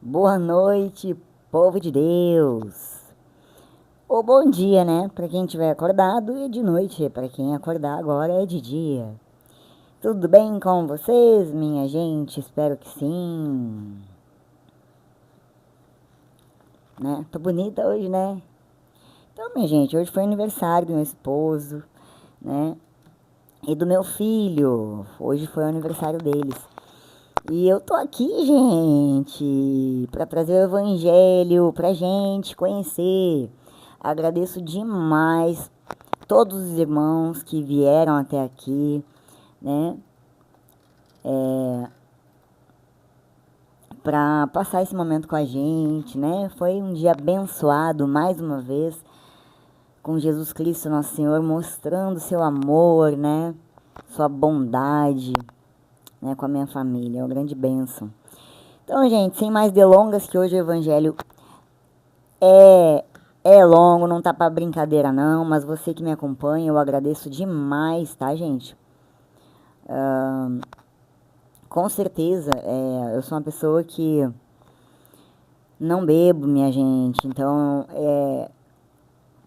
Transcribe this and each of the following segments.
Boa noite, povo de Deus. Ou bom dia, né? Para quem tiver acordado, e de noite, para quem acordar agora é de dia. Tudo bem com vocês, minha gente? Espero que sim. Né? Tô bonita hoje, né? Então, minha gente, hoje foi aniversário do meu esposo, né? E do meu filho. Hoje foi o aniversário deles. E eu tô aqui, gente, para trazer o evangelho pra gente conhecer. Agradeço demais todos os irmãos que vieram até aqui, né, para passar esse momento com a gente, né? Foi um dia abençoado mais uma vez com Jesus Cristo, nosso Senhor, mostrando seu amor, né? Sua bondade, né, com a minha família. É uma grande bênção. Então, gente, sem mais delongas, que hoje o evangelho é longo, não tá pra brincadeira não, mas você que me acompanha, eu agradeço demais, tá, gente? Com certeza, eu sou uma pessoa que não bebo, minha gente, então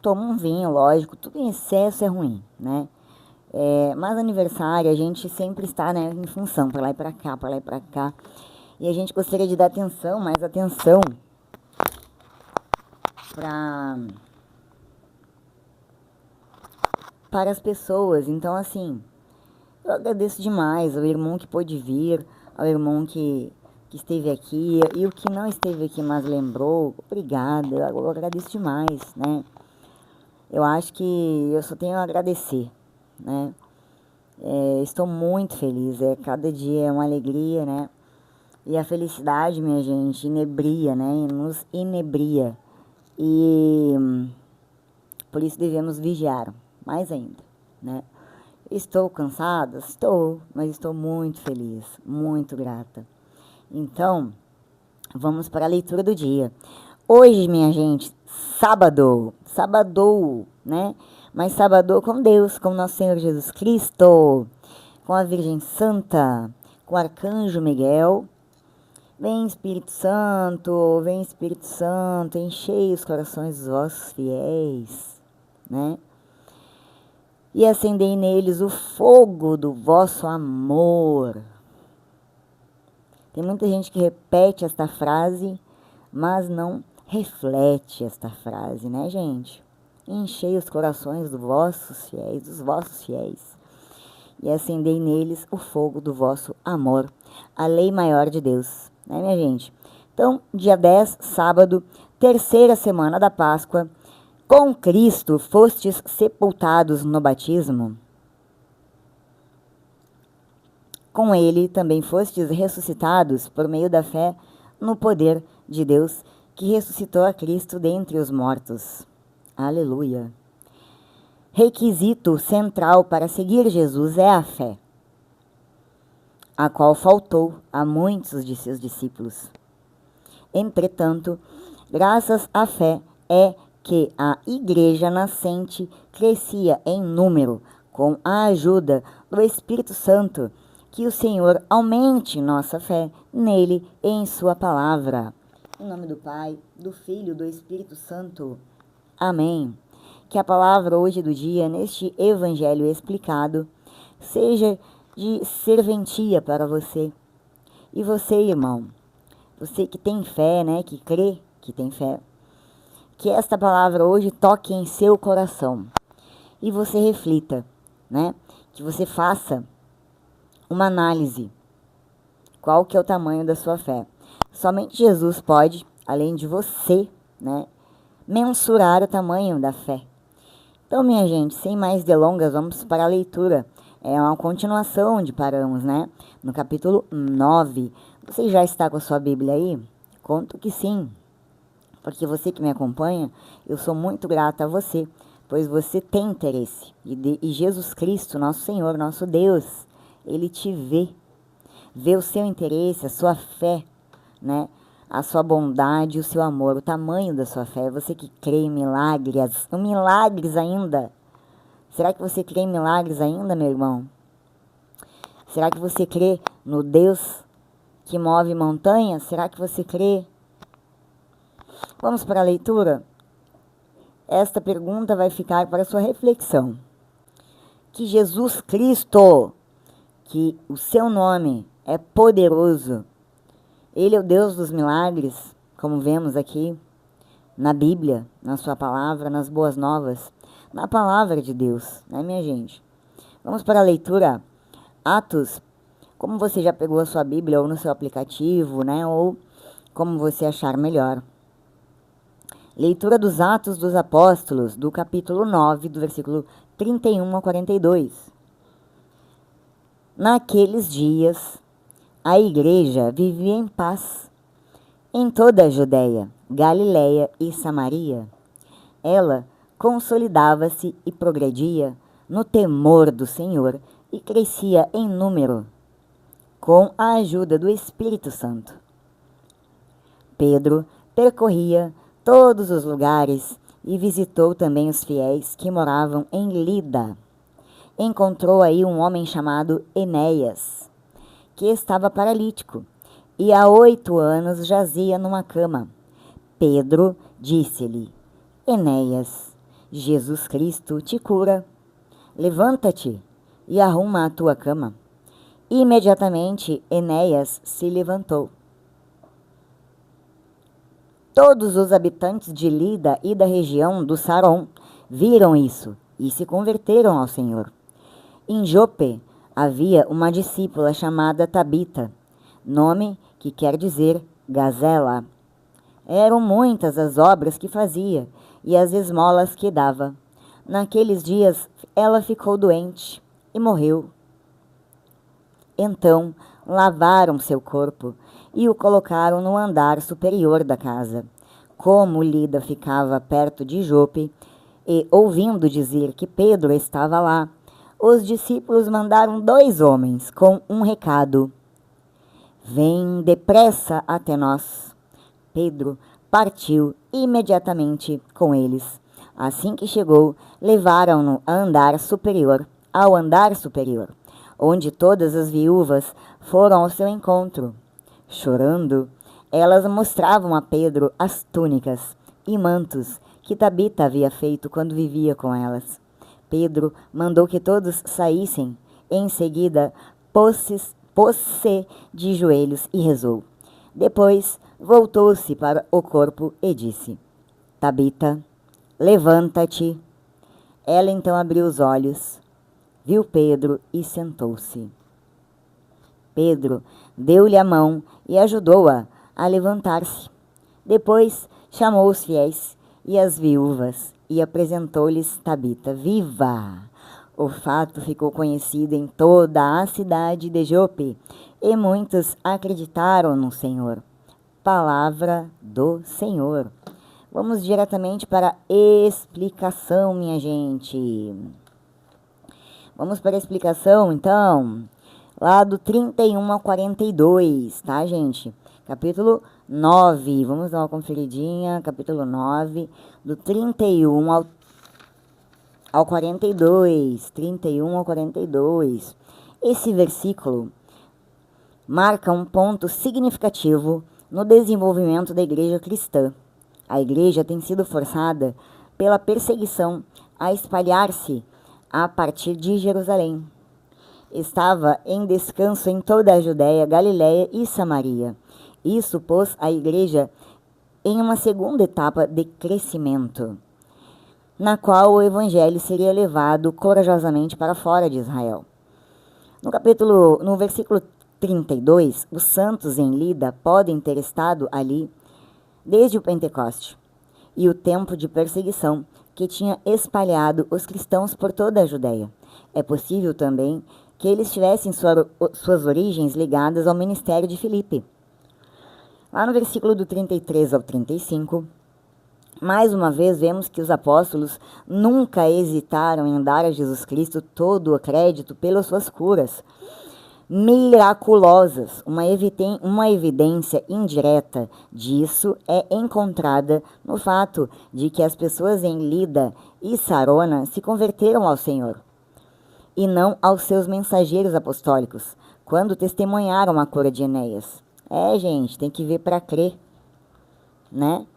tomo um vinho, lógico, tudo em excesso é ruim, né? Mas aniversário, a gente sempre está, né, em função, pra lá e pra cá, pra lá e pra cá. E a gente gostaria de dar atenção, mais atenção, pra, para as pessoas. Então, assim, eu agradeço demais ao irmão que pôde vir, ao irmão que esteve aqui e o que não esteve aqui, mas lembrou. Obrigada, eu agradeço demais, né? Eu acho que eu só tenho a agradecer, né? Estou muito feliz, cada dia é uma alegria, né? E a felicidade, minha gente, inebria, né? Nos inebria. E por isso devemos vigiar, mais ainda, né? Estou cansada? Estou, mas estou muito feliz, muito grata. Então, vamos para a leitura do dia. Hoje, minha gente, sábado, né? Mas sábado com Deus, com nosso Senhor Jesus Cristo, com a Virgem Santa, com o Arcanjo Miguel. Vem Espírito Santo, enchei os corações dos vossos fiéis, né? E acendei neles o fogo do vosso amor. Tem muita gente que repete esta frase, mas não reflete esta frase, né, gente? Enchei os corações dos vossos fiéis, e acendei neles o fogo do vosso amor, a lei maior de Deus, né, minha gente? Então, dia 10, sábado, terceira semana da Páscoa, com Cristo fostes sepultados no batismo. Com ele também fostes ressuscitados por meio da fé no poder de Deus, que ressuscitou a Cristo dentre os mortos. Aleluia. Requisito central para seguir Jesus é a fé, a qual faltou a muitos de seus discípulos. Entretanto, graças à fé é que a igreja nascente crescia em número, com a ajuda do Espírito Santo. Que o Senhor aumente nossa fé nele e em sua palavra. Em nome do Pai, do Filho e do Espírito Santo. Amém. Que a palavra hoje do dia, neste evangelho explicado, seja de serventia para você. E você, irmão, você que tem fé, né, que crê que tem fé, que esta palavra hoje toque em seu coração e você reflita, né, que você faça uma análise. Qual que é o tamanho da sua fé? Somente Jesus pode, além de você, né, mensurar o tamanho da fé. Então, minha gente, sem mais delongas, vamos para a leitura. É uma continuação onde paramos, né? No capítulo 9. Você já está com a sua Bíblia aí? Conto que sim. Porque você que me acompanha, eu sou muito grata a você, pois você tem interesse. E Jesus Cristo, nosso Senhor, nosso Deus, Ele te vê o seu interesse, a sua fé, né? A sua bondade, o seu amor, o tamanho da sua fé. Você que crê em milagres ainda. Será que você crê em milagres ainda, meu irmão? Será que você crê no Deus que move montanhas? Será que você crê Vamos para a leitura? Esta pergunta vai ficar para sua reflexão. Que Jesus Cristo, que o seu nome é poderoso, Ele é o Deus dos milagres, como vemos aqui na Bíblia, na sua palavra, nas boas novas, na palavra de Deus, né, minha gente? Vamos para a leitura. Atos, como você já pegou a sua Bíblia ou no seu aplicativo, né, ou como você achar melhor. Leitura dos Atos dos Apóstolos, do capítulo 9, do versículo 31 a 42. Naqueles dias, a igreja vivia em paz em toda a Judéia, Galiléia e Samaria. Ela consolidava-se e progredia no temor do Senhor e crescia em número, com a ajuda do Espírito Santo. Pedro percorria todos os lugares e visitou também os fiéis que moravam em Lida. Encontrou aí um homem chamado Enéas, que estava paralítico e há 8 anos jazia numa cama. Pedro disse-lhe: Enéas, Jesus Cristo te cura. Levanta-te e arruma a tua cama. Imediatamente Enéas se levantou. Todos os habitantes de Lida e da região do Saron viram isso e se converteram ao Senhor. Em Jope havia uma discípula chamada Tabita, nome que quer dizer gazela. Eram muitas as obras que fazia e as esmolas que dava. Naqueles dias ela ficou doente e morreu. Então lavaram seu corpo e o colocaram no andar superior da casa. Como Lida ficava perto de Jope, e ouvindo dizer que Pedro estava lá, os discípulos mandaram 2 homens com um recado: Vem depressa até nós. Pedro partiu imediatamente com eles. Assim que chegou, levaram-no ao andar superior, onde todas as viúvas foram ao seu encontro. Chorando, elas mostravam a Pedro as túnicas e mantos que Tabita havia feito quando vivia com elas. Pedro mandou que todos saíssem. Em seguida, pôs-se de joelhos e rezou. Depois, voltou-se para o corpo e disse: Tabita, levanta-te. Ela então abriu os olhos, viu Pedro e sentou-se. Pedro deu-lhe a mão e ajudou-a a levantar-se. Depois chamou os fiéis e as viúvas e apresentou-lhes Tabita viva. O fato ficou conhecido em toda a cidade de Jope e muitos acreditaram no Senhor. Palavra do Senhor. Vamos diretamente para a explicação, minha gente. Vamos para a explicação, então, lá do 31 ao 42, tá, gente? Capítulo 9, vamos dar uma conferidinha, capítulo 9, do 31 ao 42, 31 ao 42. Esse versículo marca um ponto significativo no desenvolvimento da igreja cristã. A igreja tem sido forçada pela perseguição a espalhar-se a partir de Jerusalém. Estava em descanso em toda a Judéia, Galiléia e Samaria. Isso pôs a igreja em uma segunda etapa de crescimento, na qual o evangelho seria levado corajosamente para fora de Israel. No versículo 32, os santos em Lida podem ter estado ali desde o Pentecoste e o tempo de perseguição que tinha espalhado os cristãos por toda a Judéia. É possível também que eles tivessem suas origens ligadas ao ministério de Filipe. Lá no versículo do 33 ao 35, mais uma vez vemos que os apóstolos nunca hesitaram em dar a Jesus Cristo todo o crédito pelas suas curas miraculosas. Uma evidência indireta disso é encontrada no fato de que as pessoas em Lida e Sarona se converteram ao Senhor e não aos seus mensageiros apostólicos, quando testemunharam a cura de Enéas. Gente, tem que ver para crer, né?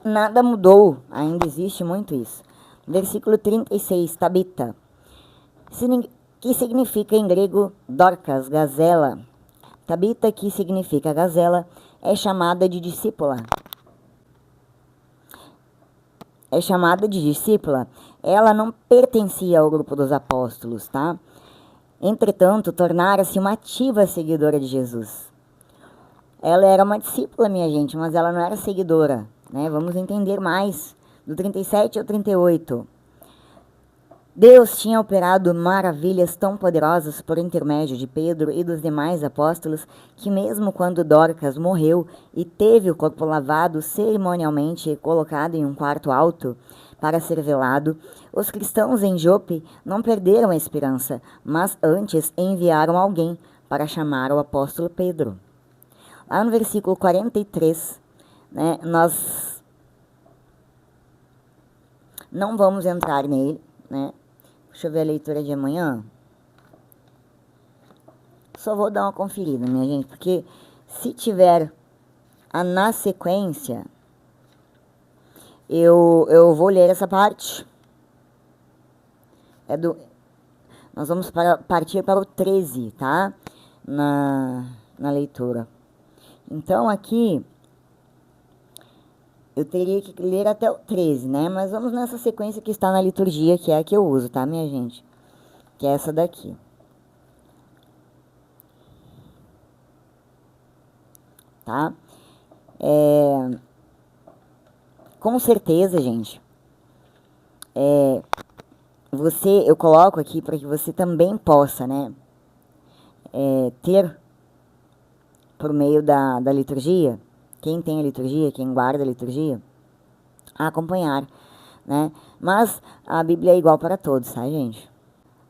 nada mudou, ainda existe muito isso. Versículo 36, Tabita, que significa em grego Dorcas, gazela. Tabita, que significa gazela, é chamada de discípula. Ela não pertencia ao grupo dos apóstolos, tá? Entretanto, tornara-se uma ativa seguidora de Jesus. Ela era uma discípula, minha gente, mas ela não era seguidora, né? Vamos entender mais, do 37 ao 38. Deus tinha operado maravilhas tão poderosas por intermédio de Pedro e dos demais apóstolos, que mesmo quando Dorcas morreu e teve o corpo lavado cerimonialmente e colocado em um quarto alto para ser velado, os cristãos em Jope não perderam a esperança, mas antes enviaram alguém para chamar o apóstolo Pedro. Lá no versículo 43, né, nós não vamos entrar nele, né? Deixa eu ver a leitura de amanhã. Só vou dar uma conferida, minha gente, porque se tiver na sequência, eu vou ler essa parte. Nós vamos partir para o 13, tá? Na leitura. Então, aqui, eu teria que ler até o 13, né? Mas vamos nessa sequência que está na liturgia, que é a que eu uso, tá, minha gente? Que é essa daqui. Tá? Com certeza, gente, eu coloco aqui para que você também possa, né? Ter, por meio da liturgia, quem tem a liturgia, quem guarda a liturgia, a acompanhar, né? Mas a Bíblia é igual para todos, tá, gente?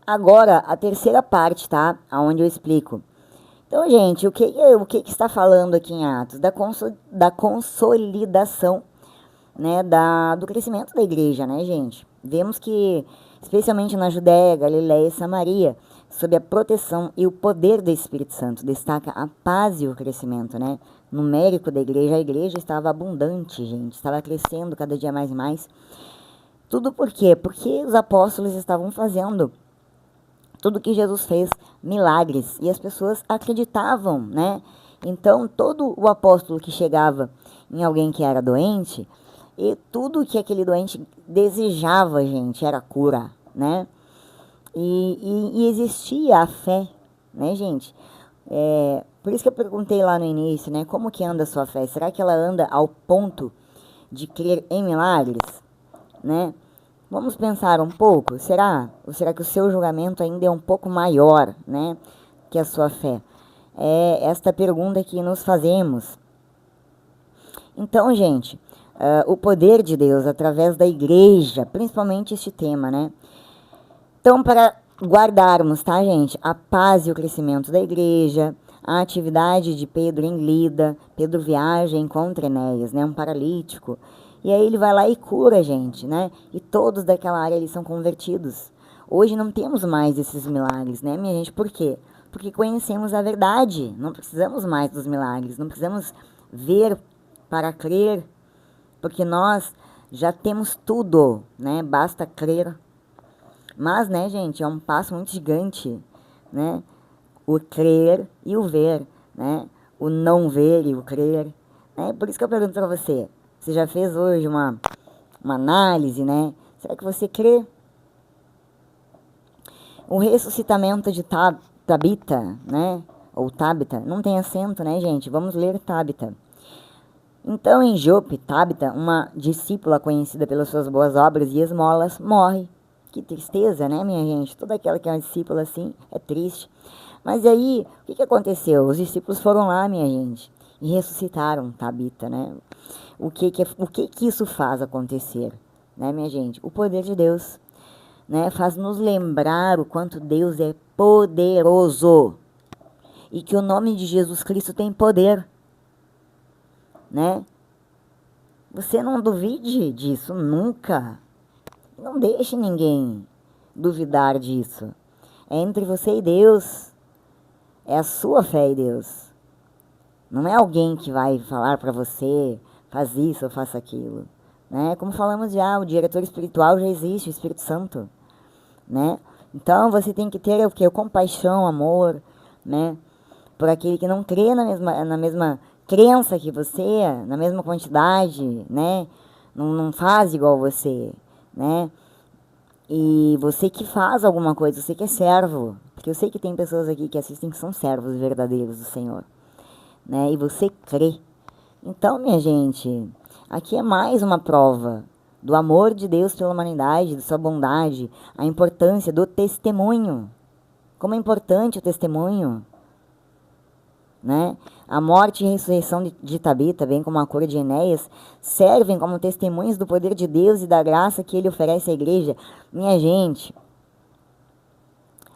Agora, a terceira parte, tá? Onde eu explico. Então, gente, o que está falando aqui em Atos? Da consolidação, né? Do crescimento da igreja, né, gente? Vemos que, especialmente na Judéia, Galiléia e Samaria, sob a proteção e o poder do Espírito Santo, destaca a paz e o crescimento, né? Numérico da igreja, a igreja estava abundante, gente, estava crescendo cada dia mais e mais. Tudo por quê? Porque os apóstolos estavam fazendo tudo que Jesus fez, milagres, e as pessoas acreditavam, né? Então, todo o apóstolo que chegava em alguém que era doente, e tudo que aquele doente desejava, gente, era cura, né? E existia a fé, né, gente? Por isso que eu perguntei lá no início, né? Como que anda a sua fé? Será que ela anda ao ponto de crer em milagres, né? Vamos pensar um pouco, será? Ou será que o seu julgamento ainda é um pouco maior, né, que a sua fé? É esta pergunta que nos fazemos. Então, gente, o poder de Deus através da igreja, principalmente este tema, né? Então, para guardarmos, tá, gente, a paz e o crescimento da igreja, a atividade de Pedro em Lida, Pedro viaja e encontra Enéas, né, um paralítico. E aí ele vai lá e cura a gente, né? E todos daquela área eles são convertidos. Hoje não temos mais esses milagres, né, minha gente? Por quê? Porque conhecemos a verdade. Não precisamos mais dos milagres. Não precisamos ver para crer. Porque nós já temos tudo, né? Basta crer. Mas, né, gente, é um passo muito gigante, né? O crer e o ver, né? O não ver e o crer. Né? Por isso que eu pergunto para você. Você já fez hoje uma análise, né? Será que você crê? O ressuscitamento de Tabita, né? Ou Tabita, não tem acento, né, gente? Vamos ler Tabita. Então, em Jope, Tabita, uma discípula conhecida pelas suas boas obras e esmolas, morre. Que tristeza, né, minha gente? Toda aquela que é uma discípula assim é triste. Mas aí, o que aconteceu? Os discípulos foram lá, minha gente, e ressuscitaram Tabita, né? O que isso faz acontecer, né, minha gente? O poder de Deus, né, faz nos lembrar o quanto Deus é poderoso e que o nome de Jesus Cristo tem poder, né? Você não duvide disso nunca. Não deixe ninguém duvidar disso. É entre você e Deus. É a sua fé em Deus. Não é alguém que vai falar para você, faz isso ou faça aquilo. né? Como falamos já, o diretor espiritual já existe, o Espírito Santo, né? Então você tem que ter o que? Compaixão, amor, né? Por aquele que não crê na mesma crença que você, na mesma quantidade, né? Não faz igual você, né? E você que faz alguma coisa, você que é servo, porque eu sei que tem pessoas aqui que assistem que são servos verdadeiros do Senhor, né? E você crê. Então, minha gente, aqui é mais uma prova do amor de Deus pela humanidade, de sua bondade, a importância do testemunho. Como é importante o testemunho, né? A morte e a ressurreição de Tabita, bem como a cura de Enéas, servem como testemunhos do poder de Deus e da graça que ele oferece à igreja. Minha gente,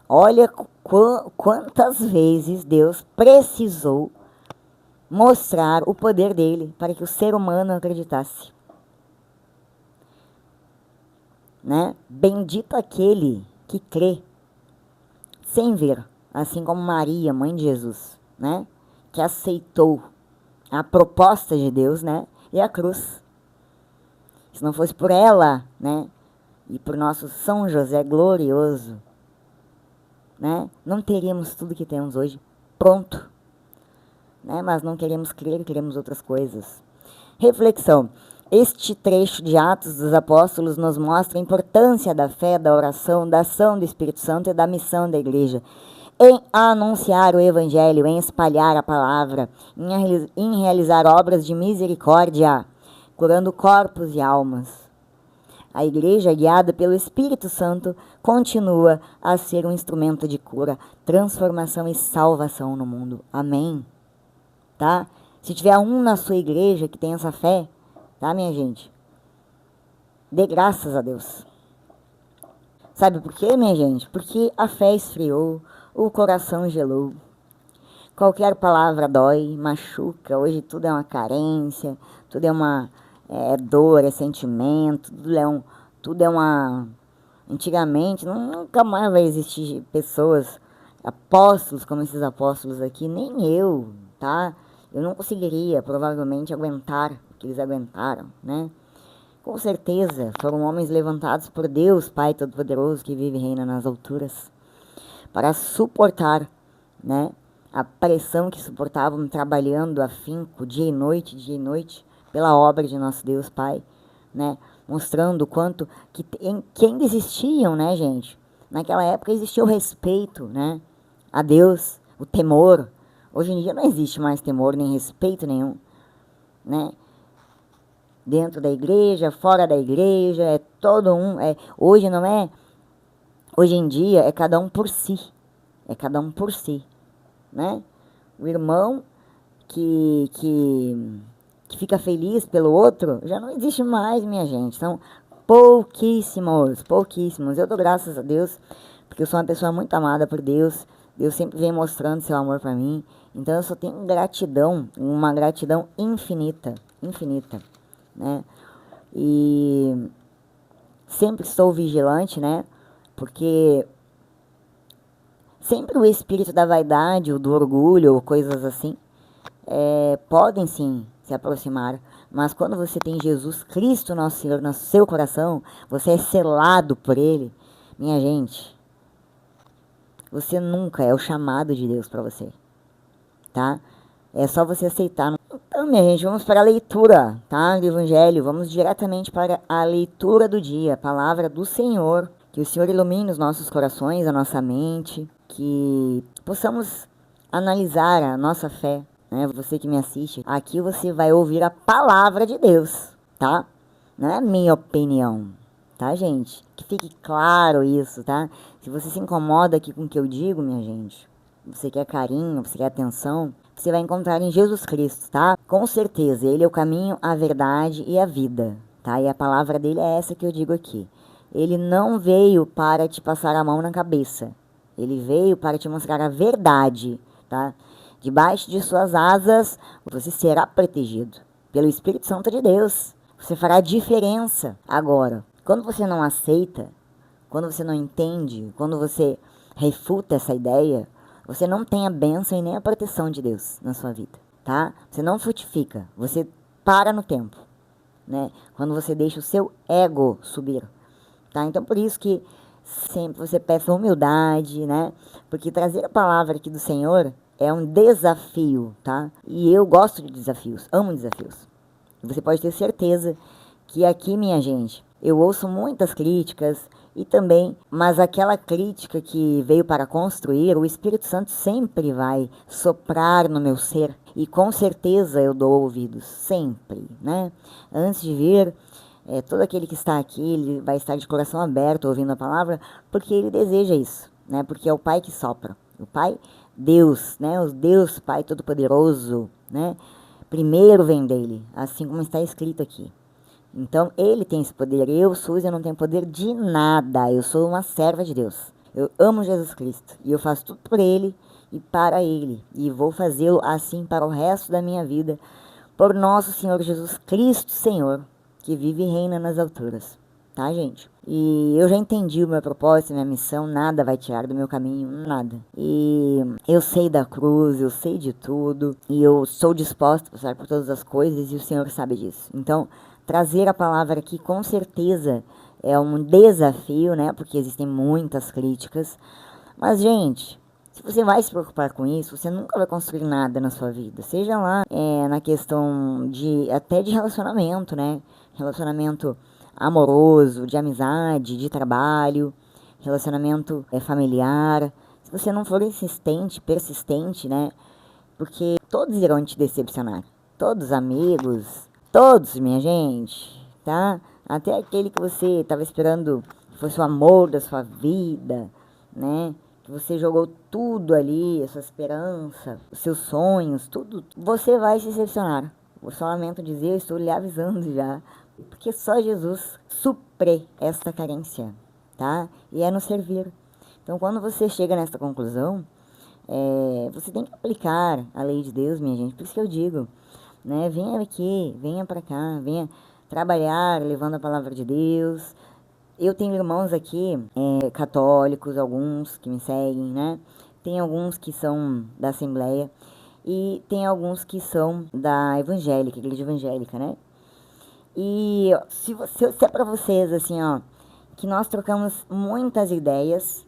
olha quantas vezes Deus precisou mostrar o poder dele para que o ser humano acreditasse, né? Bendito aquele que crê sem ver, assim como Maria, mãe de Jesus, né? Que aceitou a proposta de Deus, né? E a cruz. Se não fosse por ela, né? E por nosso São José glorioso, né? Não teríamos tudo que temos hoje pronto, né? Mas não queremos crer, queremos outras coisas. Reflexão. Este trecho de Atos dos Apóstolos nos mostra a importância da fé, da oração, da ação do Espírito Santo e da missão da igreja em anunciar o Evangelho, em espalhar a palavra, em realizar obras de misericórdia, curando corpos e almas. A igreja, guiada pelo Espírito Santo, continua a ser um instrumento de cura, transformação e salvação no mundo. Amém? Tá? Se tiver um na sua igreja que tem essa fé, tá, minha gente? Dê graças a Deus. Sabe por quê, minha gente? Porque a fé esfriou, o coração gelou. Qualquer palavra dói, machuca. Hoje tudo é uma carência, tudo é uma dor, é sentimento, tudo é uma... Antigamente, nunca mais vai existir pessoas, apóstolos como esses apóstolos aqui, nem eu, tá? Eu não conseguiria, provavelmente, aguentar o que eles aguentaram, né? Com certeza, foram homens levantados por Deus, Pai Todo-Poderoso, que vive e reina nas alturas, para suportar, né, a pressão que suportavam trabalhando afinco, dia e noite, pela obra de nosso Deus Pai, né? Mostrando o quanto que ainda existiam, né, gente? Naquela época existia o respeito, né, a Deus, o temor. Hoje em dia não existe mais temor, nem respeito nenhum, né? Dentro da igreja, fora da igreja, é todo um... hoje não é... Hoje em dia é cada um por si. É cada um por si, né? O irmão que fica feliz pelo outro já não existe mais, minha gente. São pouquíssimos, pouquíssimos. Eu dou graças a Deus, porque eu sou uma pessoa muito amada por Deus. Deus sempre vem mostrando seu amor para mim. Então eu só tenho gratidão, uma gratidão infinita, infinita, né? E sempre estou vigilante, né? Porque sempre o espírito da vaidade, ou do orgulho, ou coisas assim, podem sim se aproximar. Mas quando você tem Jesus Cristo, nosso Senhor, no seu coração, você é selado por Ele. Minha gente, você nunca é o chamado de Deus para você, tá? É só você aceitar. Então, minha gente, vamos para a leitura, tá? Do Evangelho. Vamos diretamente para a leitura do dia, a palavra do Senhor. Que o Senhor ilumine os nossos corações, a nossa mente, que possamos analisar a nossa fé, né? Você que me assiste, aqui você vai ouvir a palavra de Deus, tá? Não é a minha opinião, tá, gente? Que fique claro isso, tá? Se você se incomoda aqui com o que eu digo, minha gente, você quer carinho, você quer atenção, você vai encontrar em Jesus Cristo, tá? Com certeza, Ele é o caminho, a verdade e a vida, tá? E a palavra dele é essa que eu digo aqui. Ele não veio para te passar a mão na cabeça. Ele veio para te mostrar a verdade, tá? Debaixo de suas asas, você será protegido pelo Espírito Santo de Deus. Você fará diferença. Agora, quando você não aceita, quando você não entende, quando você refuta essa ideia, você não tem a bênção e nem a proteção de Deus na sua vida, tá? Você não frutifica, você para no tempo, né? Quando você deixa o seu ego subir, tá? Então, por isso que sempre você peça humildade, né? Porque trazer a palavra aqui do Senhor é um desafio, tá? E eu gosto de desafios, amo desafios. Você pode ter certeza que aqui, minha gente, eu ouço muitas críticas e também, mas aquela crítica que veio para construir, o Espírito Santo sempre vai soprar no meu ser e com certeza eu dou ouvidos, sempre, né? Antes de vir, todo aquele que está aqui, ele vai estar de coração aberto ouvindo a palavra, porque ele deseja isso, né? Porque é o Pai que sopra, o Pai, Deus, né? O Deus Pai Todo-Poderoso, né? Primeiro vem dele, assim como está escrito aqui. Então, ele tem esse poder. Eu, Suzy, eu não tenho poder de nada. Eu sou uma serva de Deus. Eu amo Jesus Cristo. E eu faço tudo por ele e para ele. E vou fazê-lo assim para o resto da minha vida. Por nosso Senhor Jesus Cristo, Senhor, que vive e reina nas alturas. Tá, gente? E eu já entendi o meu propósito, minha missão. Nada vai tirar do meu caminho, nada. E eu sei da cruz, eu sei de tudo. E eu sou disposta a passar por todas as coisas. E o Senhor sabe disso. Então, trazer a palavra aqui com certeza é um desafio, né? Porque existem muitas críticas. Mas, gente, se você vai se preocupar com isso, você nunca vai construir nada na sua vida. Seja lá na questão de até de relacionamento, né? Relacionamento amoroso, de amizade, de trabalho, relacionamento familiar. Se você não for insistente, persistente, né? Porque todos irão te decepcionar. Todos amigos, todos, minha gente, tá? Até aquele que você estava esperando que fosse o amor da sua vida, né? Que você jogou tudo ali, a sua esperança, os seus sonhos, tudo. Você vai se decepcionar. Eu só lamento dizer, eu estou lhe avisando já. Porque só Jesus supre esta carência, tá? E é nos servir. Então, quando você chega nessa conclusão, você tem que aplicar a lei de Deus, minha gente. Por isso que eu digo, né? Venha aqui, venha para cá, venha trabalhar levando a palavra de Deus. Eu tenho irmãos aqui, católicos, alguns que me seguem, né? Tem alguns que são da Assembleia e tem alguns que são da evangélica, igreja evangélica, né? E se é para vocês, assim, ó, que nós trocamos muitas ideias,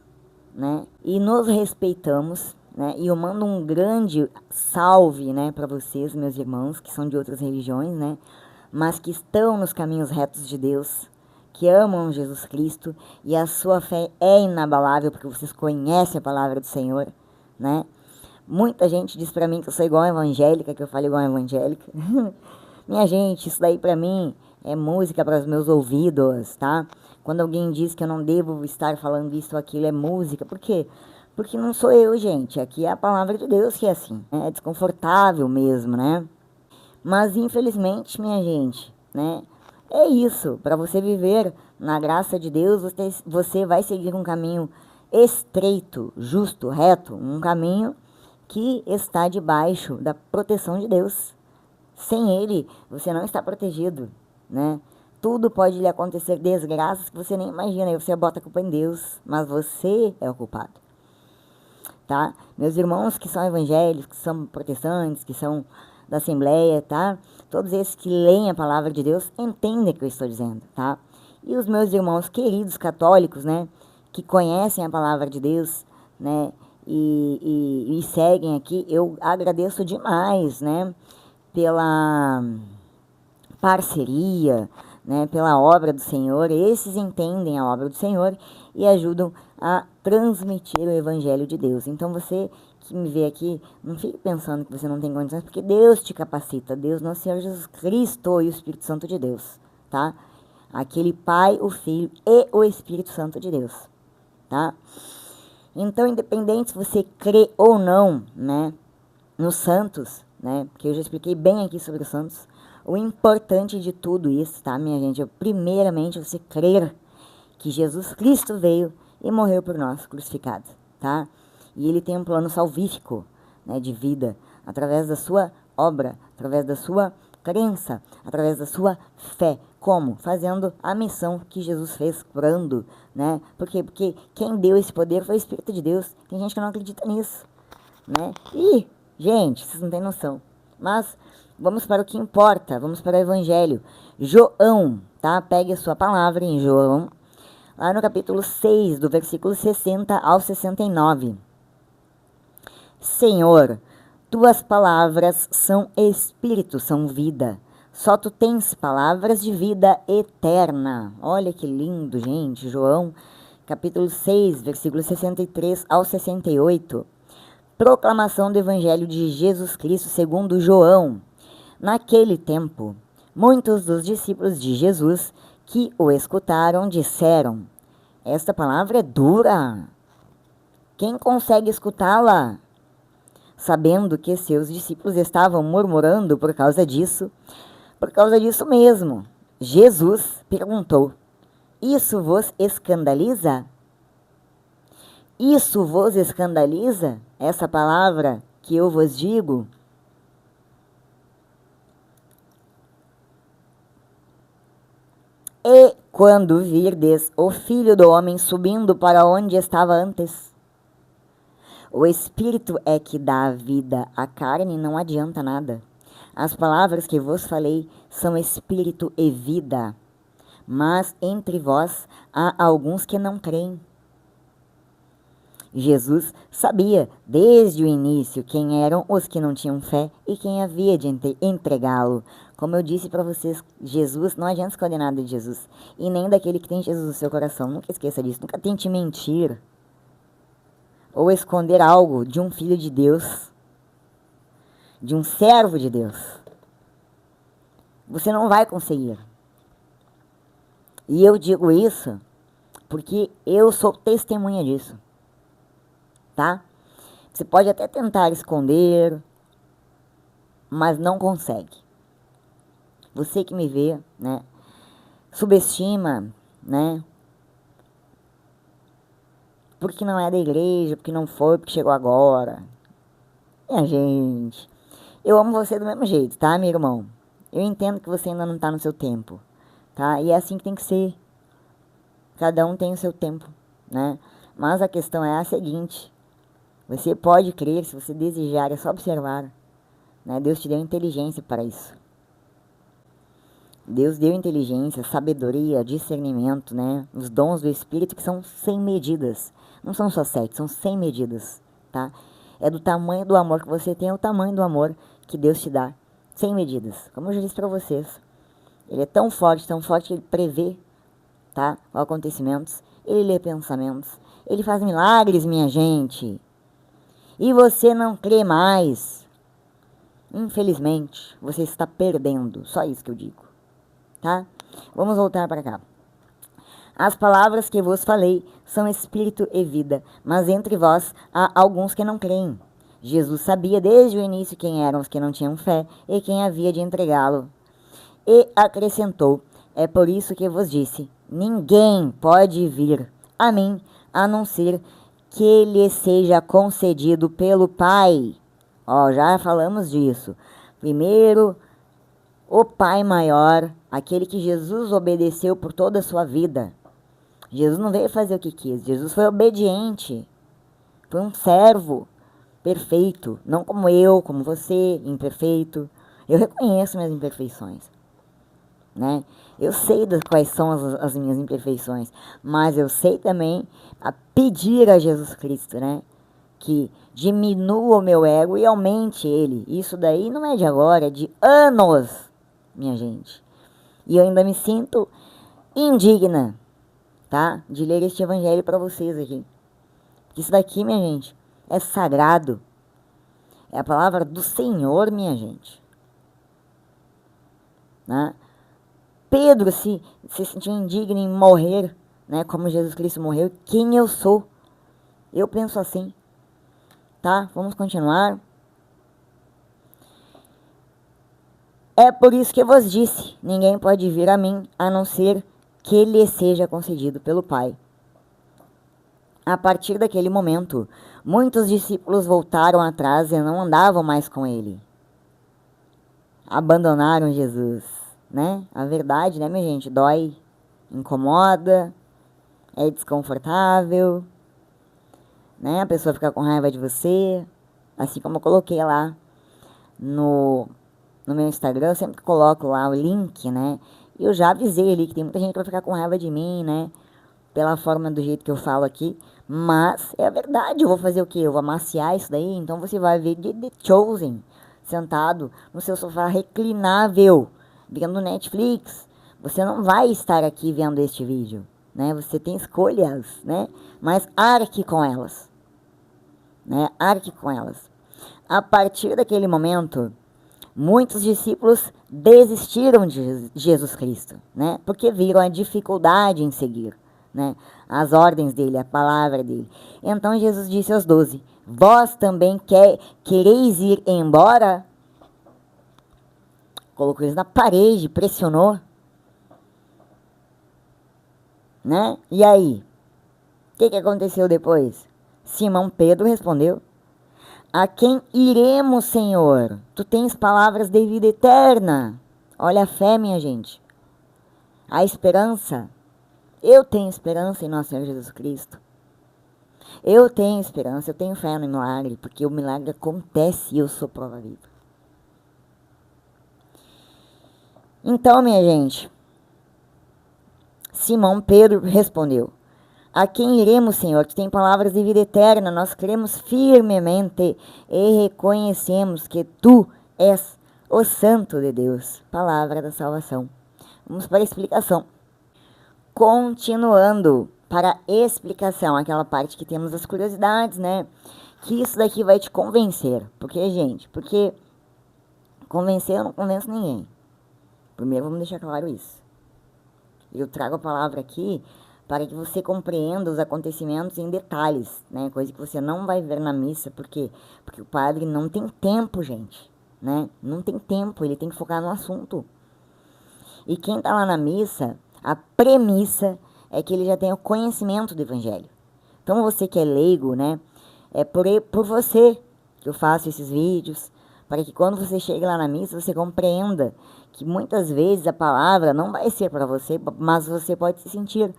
né? E nos respeitamos, né? E eu mando um grande salve, né, para vocês, meus irmãos, que são de outras religiões, né? Mas que estão nos caminhos retos de Deus, que amam Jesus Cristo e a sua fé é inabalável porque vocês conhecem a palavra do Senhor, né? Muita gente diz para mim que eu sou igual a evangélica, que eu falo igual a evangélica. Minha gente, isso daí para mim é música para os meus ouvidos, tá? Quando alguém diz que eu não devo estar falando isso ou aquilo, é música. Por quê? Porque não sou eu, gente. Aqui é a palavra de Deus que é assim. É desconfortável mesmo, né? Mas, infelizmente, minha gente, né? É isso. Para você viver na graça de Deus, você vai seguir um caminho estreito, justo, reto. Um caminho que está debaixo da proteção de Deus. Sem ele, você não está protegido, né? Tudo pode lhe acontecer, desgraças que você nem imagina. Aí você bota a culpa em Deus, mas você é o culpado, tá? Meus irmãos que são evangélicos, que são protestantes, que são da Assembleia, tá? Todos esses que leem a palavra de Deus entendem o que eu estou dizendo, tá? E os meus irmãos queridos católicos, né? Que conhecem a palavra de Deus, né? E seguem aqui, eu agradeço demais, né? Pela parceria, né, pela obra do Senhor. Esses entendem a obra do Senhor e ajudam a transmitir o Evangelho de Deus. Então você que me vê aqui, não fique pensando que você não tem condições, porque Deus te capacita. Deus, nosso Senhor Jesus Cristo e o Espírito Santo de Deus, tá? Aquele Pai, o Filho e o Espírito Santo de Deus, tá? Então, independente se você crê ou não, né, nos santos, né? Porque eu já expliquei bem aqui sobre os santos. O importante de tudo isso, tá, minha gente? É primeiramente você crer que Jesus Cristo veio e morreu por nós, crucificado, tá? E ele tem um plano salvífico, né, de vida, através da sua obra, através da sua crença, através da sua fé. Como? Fazendo a missão que Jesus fez, curando, né? Por quê? Porque quem deu esse poder foi o Espírito de Deus. Tem gente que não acredita nisso, né? E gente, vocês não têm noção. Mas Vamos para o que importa, vamos para o Evangelho. João, tá? Pegue a sua palavra em João, lá no capítulo 6, do versículo 60 ao 69. Senhor, tuas palavras são espírito, são vida. Só tu tens palavras de vida eterna. Olha que lindo, gente. João, capítulo 6, versículo 63 ao 68. Proclamação do Evangelho de Jesus Cristo segundo João. Naquele tempo, muitos dos discípulos de Jesus que o escutaram disseram: esta palavra é dura. Quem consegue escutá-la? Sabendo que seus discípulos estavam murmurando por causa disso mesmo, Jesus perguntou: isso vos escandaliza? Isso vos escandaliza? Essa palavra que eu vos digo? E quando virdes o Filho do Homem subindo para onde estava antes? O Espírito é que dá a vida, a carne não adianta nada. As palavras que vos falei são espírito e vida, mas entre vós há alguns que não creem. Jesus sabia desde o início quem eram os que não tinham fé e quem havia de entregá-lo. Como eu disse para vocês, Jesus, não adianta esconder nada de Jesus, e nem daquele que tem Jesus no seu coração. Nunca esqueça disso, nunca tente mentir ou esconder algo de um filho de Deus, de um servo de Deus. Você não vai conseguir. E eu digo isso porque eu sou testemunha disso, tá? Você pode até tentar esconder, mas não consegue. Você que me vê, né, subestima, né, porque não é da igreja, porque não foi, porque chegou agora. Minha gente, eu amo você do mesmo jeito, tá, meu irmão? Eu entendo que você ainda não tá no seu tempo, tá? E é assim que tem que ser. Cada um tem o seu tempo, né? Mas a questão é a seguinte: você pode crer, se você desejar, é só observar, né? Deus te deu inteligência para isso. Deus deu inteligência, sabedoria, discernimento, né? Os dons do Espírito que são sem medidas. Não são só 7, são 100 medidas, tá? É do tamanho do amor que você tem, é o tamanho do amor que Deus te dá. Sem medidas. Como eu já disse para vocês. Ele é tão forte que ele prevê, tá? Acontecimentos. Ele lê pensamentos. Ele faz milagres, minha gente. E você não crê mais. Infelizmente, você está perdendo. Só isso que eu digo. Tá? Vamos voltar para cá. As palavras que vos falei são espírito e vida, mas entre vós há alguns que não creem. Jesus sabia desde o início quem eram os que não tinham fé e quem havia de entregá-lo. E acrescentou: é por isso que vos disse, ninguém pode vir a mim, a não ser que lhe seja concedido pelo Pai. Ó, já falamos disso. Primeiro, o Pai maior, aquele que Jesus obedeceu por toda a sua vida. Jesus não veio fazer o que quis, Jesus foi obediente, foi um servo perfeito, não como eu, como você, imperfeito. Eu reconheço minhas imperfeições, né? Eu sei quais são as minhas imperfeições, mas eu sei também a pedir a Jesus Cristo, né? Que diminua o meu ego e aumente ele. Isso daí não é de agora, é de anos, minha gente. E eu ainda me sinto indigna, tá? De ler este evangelho para vocês aqui. Isso daqui, minha gente, é sagrado. É a palavra do Senhor, minha gente. Né? Pedro se sentiu indigno em morrer, né? Como Jesus Cristo morreu. Quem eu sou? Eu penso assim. Tá? Vamos continuar. É por isso que eu vos disse, ninguém pode vir a mim, a não ser que lhe seja concedido pelo Pai. A partir daquele momento, muitos discípulos voltaram atrás e não andavam mais com ele. Abandonaram Jesus, né? A verdade, né, minha gente? Dói, incomoda, é desconfortável, né? A pessoa fica com raiva de você, assim como eu coloquei lá no no meu Instagram, eu sempre coloco lá o link, né? E eu já avisei ali que tem muita gente que vai ficar com raiva de mim, né? Pela forma do jeito que eu falo aqui. Mas é a verdade, eu vou fazer o quê? Eu vou amaciar isso daí? Então você vai ver The Chosen sentado no seu sofá reclinável, vendo Netflix. Você não vai estar aqui vendo este vídeo, né? Você tem escolhas, né? Mas arque com elas, né? Arque com elas. A partir daquele momento, muitos discípulos desistiram de Jesus Cristo, né? Porque viram a dificuldade em seguir, né? As ordens dele, a palavra dele. Então Jesus disse aos 12: vós também quereis ir embora? Colocou eles na parede, pressionou, né? E aí? O que aconteceu depois? Simão Pedro respondeu: a quem iremos, Senhor? Tu tens palavras de vida eterna. Olha a fé, minha gente. A esperança. Eu tenho esperança em nosso Senhor Jesus Cristo. Eu tenho esperança, eu tenho fé no milagre, porque o milagre acontece e eu sou prova viva. Então, minha gente, Simão Pedro respondeu: a quem iremos, Senhor? Tu tem palavras de vida eterna. Nós cremos firmemente e reconhecemos que Tu és o Santo de Deus. Palavra da salvação. Vamos para a explicação. Continuando para a explicação, aquela parte que temos as curiosidades, né? Que isso daqui vai te convencer. Porque, gente, convencer eu não convenço ninguém. Primeiro vamos deixar claro isso. Eu trago a palavra aqui para que você compreenda os acontecimentos em detalhes, né? Coisa que você não vai ver na missa, porque o padre não tem tempo, gente, né? Não tem tempo, ele tem que focar no assunto. E quem está lá na missa, a premissa é que ele já tem o conhecimento do evangelho. Então você que é leigo, né? É por você que eu faço esses vídeos, para que quando você chegue lá na missa, você compreenda que muitas vezes a palavra não vai ser para você, mas você pode se sentir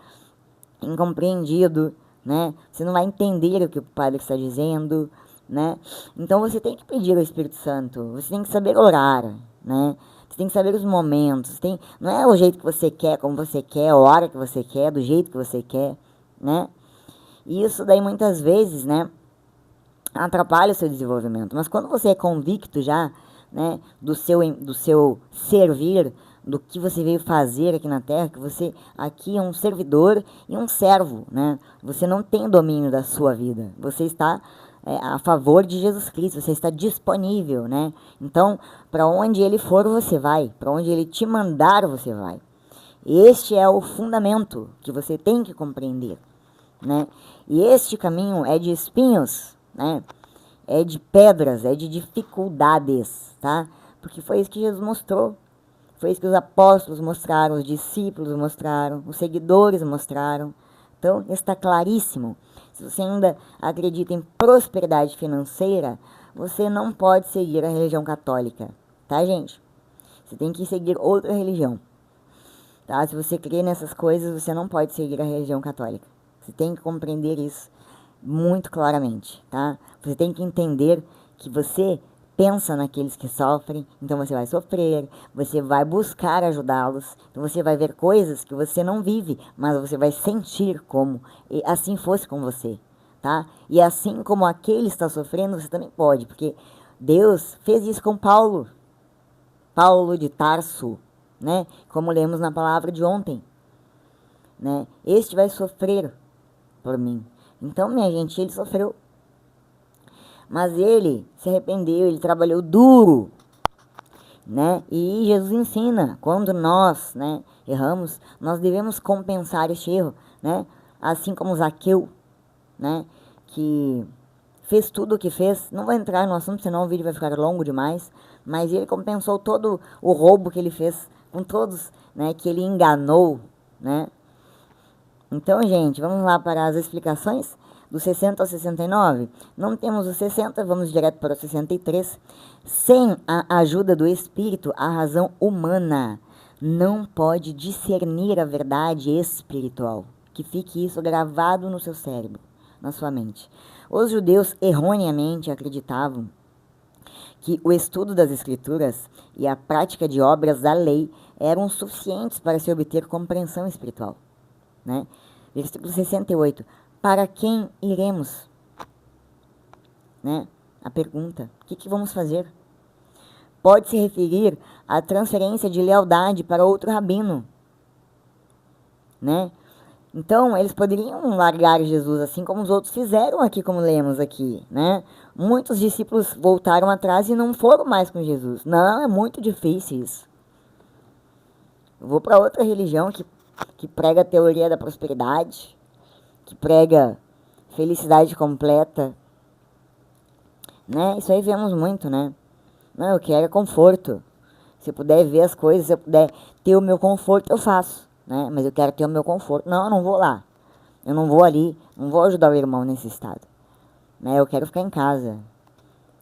incompreendido, né? Você não vai entender o que o padre está dizendo, né? Então você tem que pedir ao Espírito Santo, você tem que saber orar, né? Você tem que saber os momentos, não é o jeito que você quer, como você quer, a hora que você quer, do jeito que você quer, né? E isso daí muitas vezes, né, atrapalha o seu desenvolvimento. Mas quando você é convicto já, né, do seu servir, do que você veio fazer aqui na Terra, que você aqui é um servidor e um servo, né? Você não tem domínio da sua vida. Você está a favor de Jesus Cristo, você está disponível, né? Então, para onde ele for, você vai. Para onde ele te mandar, você vai. Este é o fundamento que você tem que compreender, né? E este caminho é de espinhos, né? É de pedras, é de dificuldades, tá? Porque foi isso que Jesus mostrou. Foi isso que os apóstolos mostraram, os discípulos mostraram, os seguidores mostraram. Então, está claríssimo. Se você ainda acredita em prosperidade financeira, você não pode seguir a religião católica, tá, gente? Você tem que seguir outra religião, tá? Se você crê nessas coisas, você não pode seguir a religião católica. Você tem que compreender isso muito claramente, tá? Você tem que entender que você pensa naqueles que sofrem, então você vai sofrer, você vai buscar ajudá-los, então você vai ver coisas que você não vive, mas você vai sentir como e assim fosse com você, tá? E assim como aquele está sofrendo, você também pode, porque Deus fez isso com Paulo de Tarso, né? Como lemos na palavra de ontem, né? Este vai sofrer por mim. Então, minha gente, ele sofreu. Mas ele se arrependeu, ele trabalhou duro, né? E Jesus ensina, quando nós, né, erramos, nós devemos compensar este erro, né? Assim como Zaqueu, né, que fez tudo o que fez. Não vou entrar no assunto, senão o vídeo vai ficar longo demais, mas ele compensou todo o roubo que ele fez com todos, né, que ele enganou, né? Então, gente, vamos lá para as explicações. Do 60 ao 69, não temos o 60, vamos direto para o 63. Sem a ajuda do Espírito, a razão humana não pode discernir a verdade espiritual. Que fique isso gravado no seu cérebro, na sua mente. Os judeus erroneamente acreditavam que o estudo das Escrituras e a prática de obras da lei eram suficientes para se obter compreensão espiritual, né? Versículo 68. Para quem iremos? Né? A pergunta, o que vamos fazer? Pode se referir à transferência de lealdade para outro rabino, né? Então, eles poderiam largar Jesus, assim como os outros fizeram aqui, como lemos aqui, né? Muitos discípulos voltaram atrás e não foram mais com Jesus. Não, é muito difícil isso. Eu vou para outra religião que prega a teoria da prosperidade, que prega felicidade completa, né? Isso aí vemos muito, né? Não, eu quero conforto. Se eu puder ver as coisas, se eu puder ter o meu conforto, eu faço, né? Mas eu quero ter o meu conforto. Não, eu não vou lá. Eu não vou ali, não vou ajudar o irmão nesse estado, né? Eu quero ficar em casa,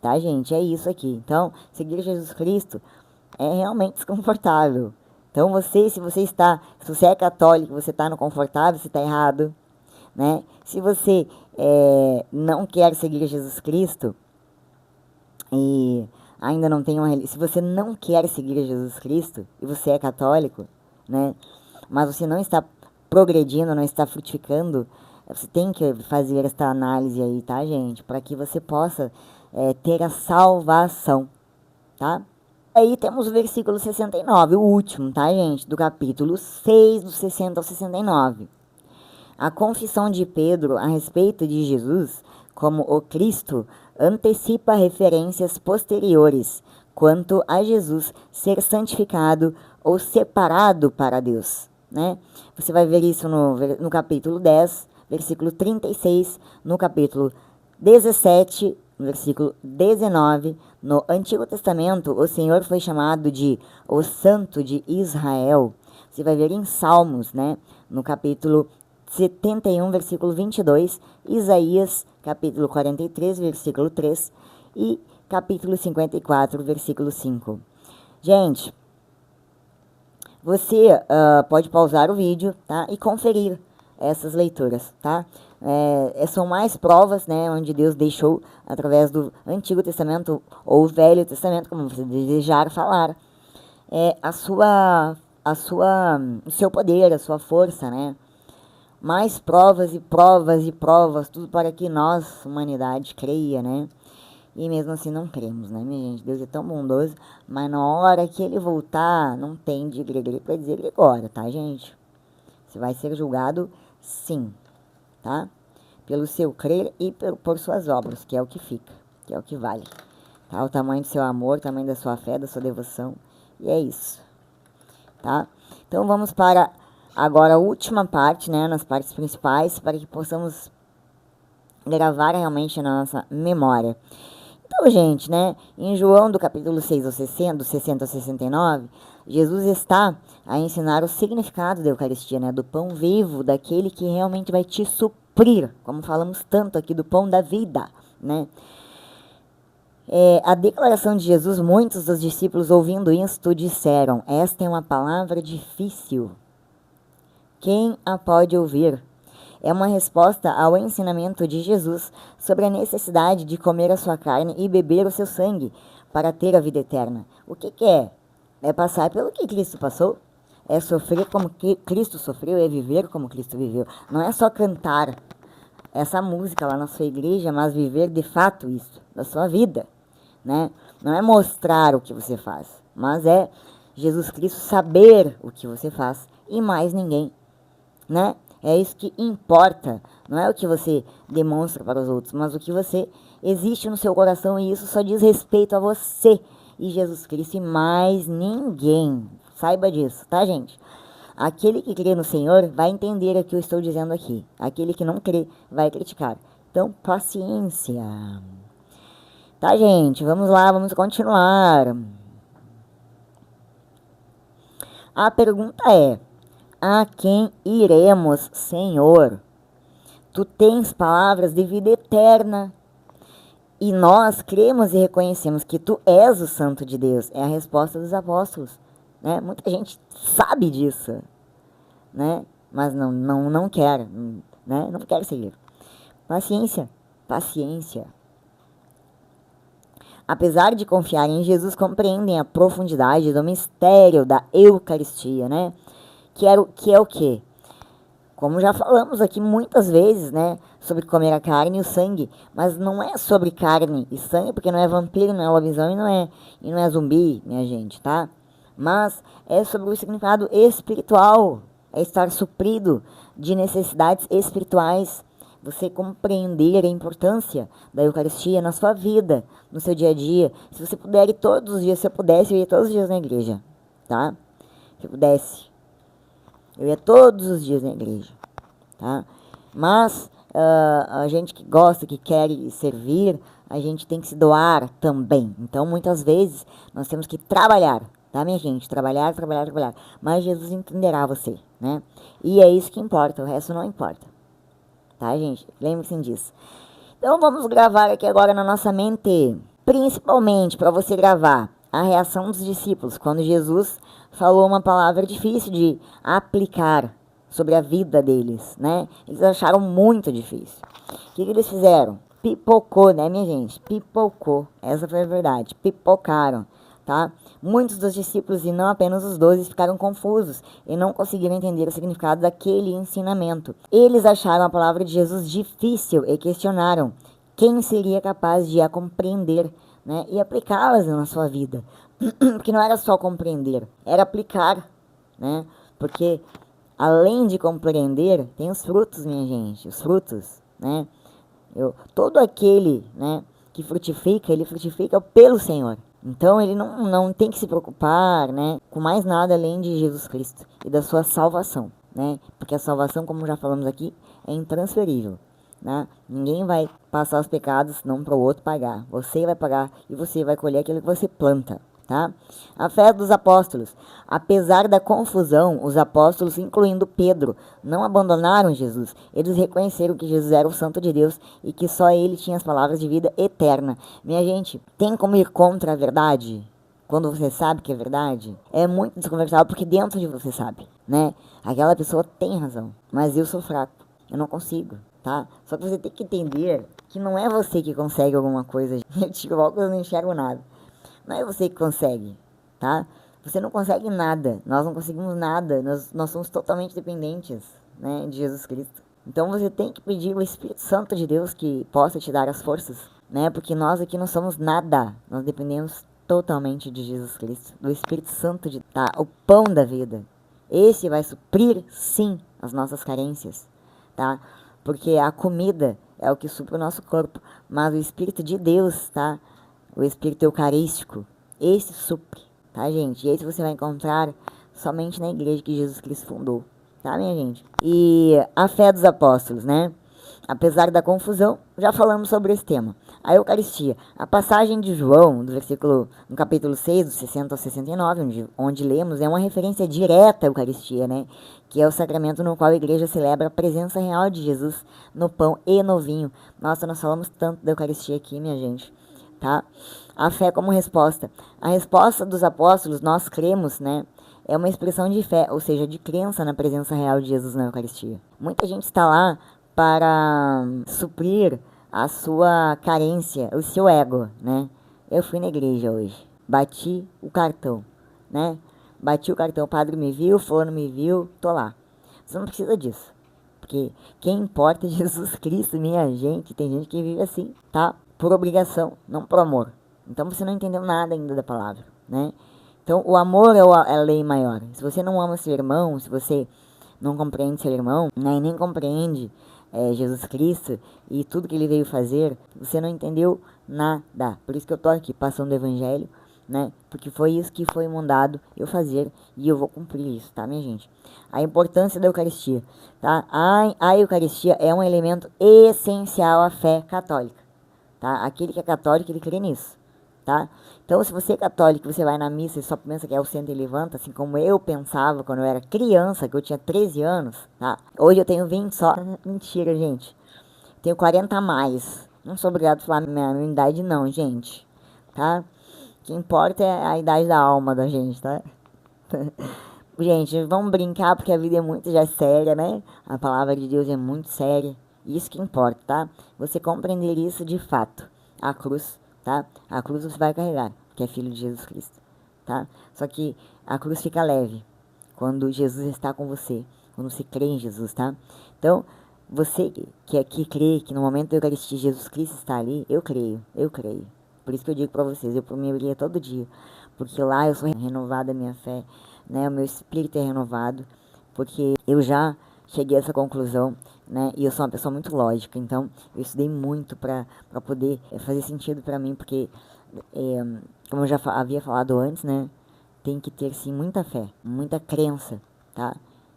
tá, gente? É isso aqui. Então, seguir Jesus Cristo é realmente desconfortável. Então, se você é católico, você está no confortável, você está errado, né? Se você não quer seguir Jesus Cristo e ainda não tem se você não quer seguir Jesus Cristo e você é católico, né? Mas você não está progredindo, não está frutificando, você tem que fazer esta análise aí, tá, gente? Para que você possa ter a salvação, tá? Aí temos o versículo 69, o último, tá, gente? Do capítulo 6, do 60 ao 69. A confissão de Pedro a respeito de Jesus como o Cristo antecipa referências posteriores quanto a Jesus ser santificado ou separado para Deus, né? Você vai ver isso no capítulo 10, versículo 36, no capítulo 17, versículo 19, no Antigo Testamento, o Senhor foi chamado de o Santo de Israel. Você vai ver em Salmos, né? No capítulo 71, versículo 22, Isaías, capítulo 43, versículo 3 e capítulo 54, versículo 5. Gente, você pode pausar o vídeo, tá? E conferir essas leituras, tá? São mais provas, né? Onde Deus deixou, através do Antigo Testamento ou Velho Testamento, como você desejar falar, o seu poder, a sua força, né? Mais provas e provas e provas, tudo para que nós, humanidade, creia, né? E mesmo assim não cremos, né, minha gente? Deus é tão bondoso, mas na hora que ele voltar, não tem de Gregório para dizer Gregório, tá, gente? Você vai ser julgado, sim, tá? Pelo seu crer e por suas obras, que é o que fica, que é o que vale. Tá? O tamanho do seu amor, o tamanho da sua fé, da sua devoção, e é isso, tá? Então vamos para agora a última parte, né, nas partes principais, para que possamos gravar realmente na nossa memória. Então, gente, né, em João do capítulo 6 ao 60, do 60 ao 69, Jesus está a ensinar o significado da Eucaristia, né, do pão vivo, daquele que realmente vai te suprir, como falamos tanto aqui, do pão da vida, né. A declaração de Jesus, muitos dos discípulos ouvindo isto disseram, esta é uma palavra difícil, quem a pode ouvir? É uma resposta ao ensinamento de Jesus sobre a necessidade de comer a sua carne e beber o seu sangue para ter a vida eterna. O que é? É passar pelo que Cristo passou? É sofrer como que Cristo sofreu, é viver como Cristo viveu. Não é só cantar essa música lá na sua igreja, mas viver de fato isso, da sua vida, né? Não é mostrar o que você faz, mas é Jesus Cristo saber o que você faz e mais ninguém, né? É isso que importa, não é o que você demonstra para os outros, mas o que você existe no seu coração, e isso só diz respeito a você e Jesus Cristo e mais ninguém. Saiba disso, tá, gente? Aquele que crê no Senhor vai entender o que eu estou dizendo aqui. Aquele que não crê vai criticar. Então, paciência. Tá, gente? Vamos lá, vamos continuar. A pergunta é: a quem iremos, Senhor? Tu tens palavras de vida eterna. E nós cremos e reconhecemos que tu és o Santo de Deus. É a resposta dos apóstolos, né? Muita gente sabe disso, né? Mas não quer, né? Não quer seguir. Paciência, paciência. apesar de confiar em Jesus, compreendem a profundidade do mistério da Eucaristia, né? Que é o quê? Como já falamos aqui muitas vezes, né, sobre comer a carne e o sangue, mas não é sobre carne e sangue, porque não é vampiro, não é lobisomem, e não é zumbi, minha gente, tá? Mas é sobre o significado espiritual, é estar suprido de necessidades espirituais, você compreender a importância da Eucaristia na sua vida, no seu dia a dia. Se você puder ir todos os dias, se eu pudesse, eu ia todos os dias na igreja, tá? Se eu pudesse. Eu ia todos os dias na igreja, tá? Mas a gente que gosta, que quer servir, a gente tem que se doar também. Então, muitas vezes, nós temos que trabalhar, tá, minha gente? Trabalhar, trabalhar, trabalhar. Mas Jesus entenderá você, né? E é isso que importa, o resto não importa. Tá, gente? Lembre-se disso. Então, vamos gravar aqui agora na nossa mente, principalmente para você gravar a reação dos discípulos quando Jesus falou uma palavra difícil de aplicar sobre a vida deles, né? Eles acharam muito difícil. O que eles fizeram? Pipocou, né, minha gente? Pipocou. Essa foi a verdade. Pipocaram, tá? Muitos dos discípulos, e não apenas os 12, ficaram confusos e não conseguiram entender o significado daquele ensinamento. Eles acharam a palavra de Jesus difícil e questionaram quem seria capaz de a compreender, né, e aplicá-las na sua vida. Porque não era só compreender, era aplicar, né? Porque além de compreender, tem os frutos, minha gente, os frutos, né? Todo aquele, né, que frutifica, ele frutifica pelo Senhor. Então ele não tem que se preocupar, né, com mais nada além de Jesus Cristo e da sua salvação, né? Porque a salvação, como já falamos aqui, é intransferível. Né? Ninguém vai passar os pecados não para o outro pagar. Você vai pagar e você vai colher aquilo que você planta. Tá? A fé dos apóstolos. Apesar da confusão, os apóstolos, incluindo Pedro, não abandonaram Jesus. Eles reconheceram que Jesus era o Santo de Deus e que só ele tinha as palavras de vida eterna. Minha gente, tem como ir contra a verdade? Quando você sabe que é verdade? É muito desconversável porque dentro de você sabe, né? Aquela pessoa tem razão, mas eu sou fraco. Eu não consigo. Tá? Só que você tem que entender que não é você que consegue alguma coisa. Gente, igual que eu não enxergo nada. Não é você que consegue, tá? Você não consegue nada. Nós não conseguimos nada. Nós somos totalmente dependentes, né, de Jesus Cristo. Então você tem que pedir o Espírito Santo de Deus que possa te dar as forças, né? Porque nós aqui não somos nada. Nós dependemos totalmente de Jesus Cristo, do Espírito Santo de tá, o pão da vida. Esse vai suprir, sim, as nossas carências, tá? Porque a comida é o que supre o nosso corpo, mas o Espírito de Deus, tá? O Espírito Eucarístico, esse supre, tá, gente? E esse você vai encontrar somente na igreja que Jesus Cristo fundou, tá, minha gente? E a fé dos apóstolos, né? Apesar da confusão, já falamos sobre esse tema. A Eucaristia. A passagem de João, do versículo, no capítulo 6, do 60 ao 69, onde lemos, é uma referência direta à Eucaristia, né? Que é o sacramento no qual a igreja celebra a presença real de Jesus no pão e no vinho. Nossa, nós falamos tanto da Eucaristia aqui, minha gente, tá? A fé como resposta. A resposta dos apóstolos, nós cremos, né? É uma expressão de fé, ou seja, de crença na presença real de Jesus na Eucaristia. Muita gente está lá para suprir a sua carência, o seu ego, né? Eu fui na igreja hoje, bati o cartão, né? Bati o cartão, o padre me viu, fulano me viu, tô lá. Você não precisa disso, porque quem importa é Jesus Cristo, minha gente. Tem gente que vive assim, tá? Por obrigação, não por amor. Então você não entendeu nada ainda da palavra, né? Então o amor é a lei maior. Se você não ama seu irmão, se você não compreende seu irmão, né, e nem compreende Jesus Cristo e tudo que ele veio fazer, você não entendeu nada. Por isso que eu tô aqui passando o evangelho, né? Porque foi isso que foi mandado eu fazer e eu vou cumprir isso, tá, minha gente? A importância da Eucaristia, tá? A Eucaristia é um elemento essencial à fé católica, tá? Aquele que é católico, ele crê nisso, tá? Então, se você é católico, você vai na missa e só pensa que é o senta e levanta, assim como eu pensava quando eu era criança, que eu tinha 13 anos, tá? Hoje eu tenho 20 só. Mentira, gente. Tenho 40 a mais. Não sou obrigado a falar minha idade, não, gente, tá? O que importa é a idade da alma da gente, tá? Gente, vamos brincar porque a vida é muito já séria, né? A palavra de Deus é muito séria. Isso que importa, tá? Você compreender isso de fato. A cruz tá? A cruz você vai carregar, que é filho de Jesus Cristo, tá? Só que a cruz fica leve quando Jesus está com você, quando você crê em Jesus, tá? Então, você que crê que no momento da Eucaristia Jesus Cristo está ali, eu creio. Por isso que eu digo para vocês, eu me todo dia, porque lá eu sou renovada a minha fé, né? O meu espírito é renovado, porque eu já cheguei a essa conclusão, né? E eu sou uma pessoa muito lógica, então eu estudei muito para poder fazer sentido para mim, porque, como eu já havia falado antes, né? Tem que ter sim muita fé, muita crença, tá?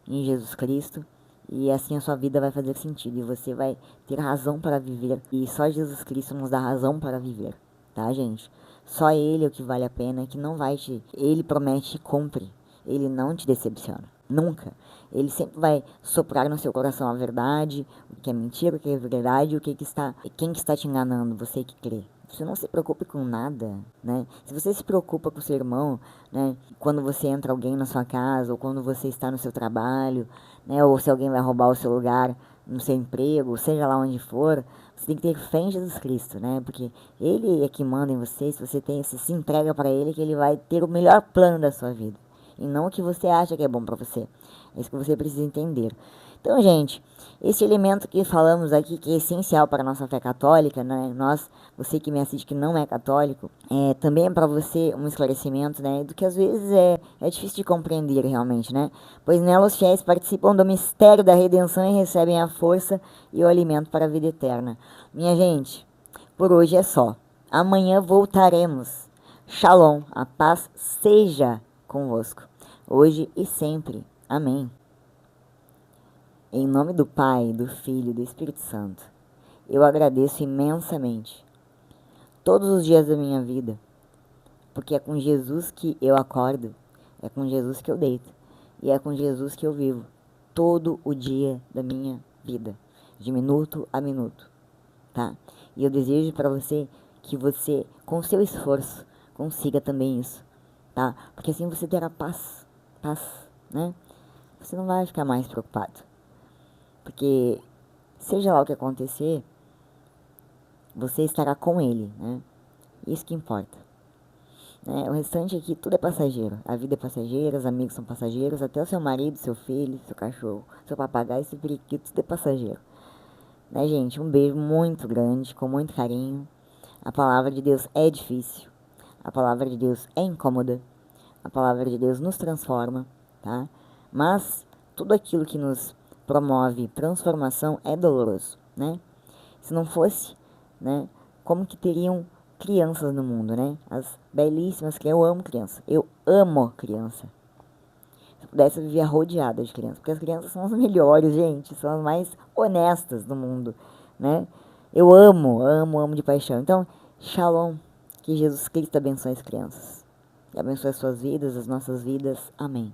Em Jesus Cristo. E assim a sua vida vai fazer sentido e você vai ter razão para viver. E só Jesus Cristo nos dá razão para viver, tá, gente? Só Ele é o que vale a pena, que não vai te... Ele promete e cumpre. Ele não te decepciona. Nunca. Ele sempre vai soprar no seu coração a verdade, o que é mentira, o que é verdade, quem que está te enganando, você que crê. Você não se preocupe com nada, né? Se você se preocupa com o seu irmão, né? Quando você entra alguém na sua casa, ou quando você está no seu trabalho, né? Ou se alguém vai roubar o seu lugar no seu emprego, seja lá onde for, você tem que ter fé em Jesus Cristo, né? Porque Ele é que manda em você, se você se entrega para Ele, que Ele vai ter o melhor plano da sua vida. E não o que você acha que é bom para você. É isso que você precisa entender. Então, gente, esse elemento que falamos aqui, que é essencial para a nossa fé católica, né? Você que me assiste que não é católico, também é para você um esclarecimento, né? Do que às vezes é difícil de compreender realmente, né? Pois nela os fiéis participam do mistério da redenção e recebem a força e o alimento para a vida eterna. Minha gente, por hoje é só. Amanhã voltaremos. Shalom, a paz seja convosco, hoje e sempre. Amém. Em nome do Pai, do Filho e do Espírito Santo, eu agradeço imensamente todos os dias da minha vida, porque é com Jesus que eu acordo, é com Jesus que eu deito, e é com Jesus que eu vivo todo o dia da minha vida, de minuto a minuto, tá? E eu desejo para você que você, com seu esforço, consiga também isso, tá? Porque assim você terá paz, né? Você não vai ficar mais preocupado. Porque, seja lá o que acontecer, você estará com Ele, né? Isso que importa. Né? O restante aqui, tudo é passageiro. A vida é passageira, os amigos são passageiros, até o seu marido, seu filho, seu cachorro, seu papagaio, seu periquito, tudo é passageiro. Né, gente? Um beijo muito grande, com muito carinho. A palavra de Deus é difícil. A palavra de Deus é incômoda. A palavra de Deus nos transforma, tá? Mas tudo aquilo que nos promove transformação é doloroso, né? Se não fosse, né? Como que teriam crianças no mundo, né? As belíssimas crianças. Eu amo criança. Eu amo criança. Se eu pudesse, eu vivia rodeada de crianças. Porque as crianças são as melhores, gente. São as mais honestas do mundo, né? Eu amo de paixão. Então, shalom. Que Jesus Cristo abençoe as crianças. E abençoe as suas vidas, as nossas vidas. Amém.